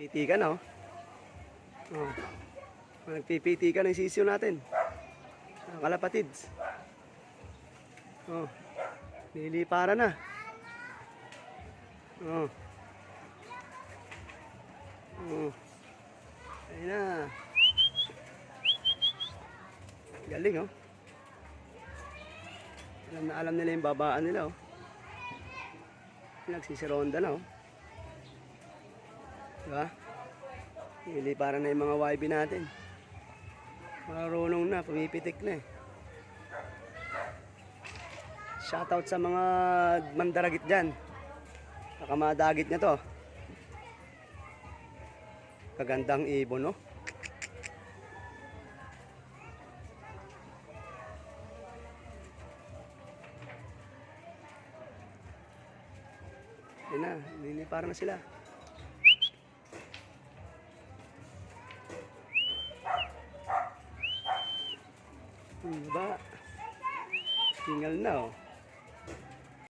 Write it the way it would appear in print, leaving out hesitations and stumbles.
Piti ka na, oh. Oh. Nagpipiti ka ng sisiyo natin. Ang kalapatids. Oh. Nilipara na. Oh. Oh. Ayun na. Galing, oh. Alam na alam nila yung babaan nila, oh. Nagsisironda na, oh. Diba? Nilipara na yung mga YB natin. Marunong na, pumipitik na eh. Shoutout sa mga mandaragit dyan. Baka madagit niya to. Kagandang ibon, no? Ayun na, nilipara na sila. Ba? Tingal na, oh.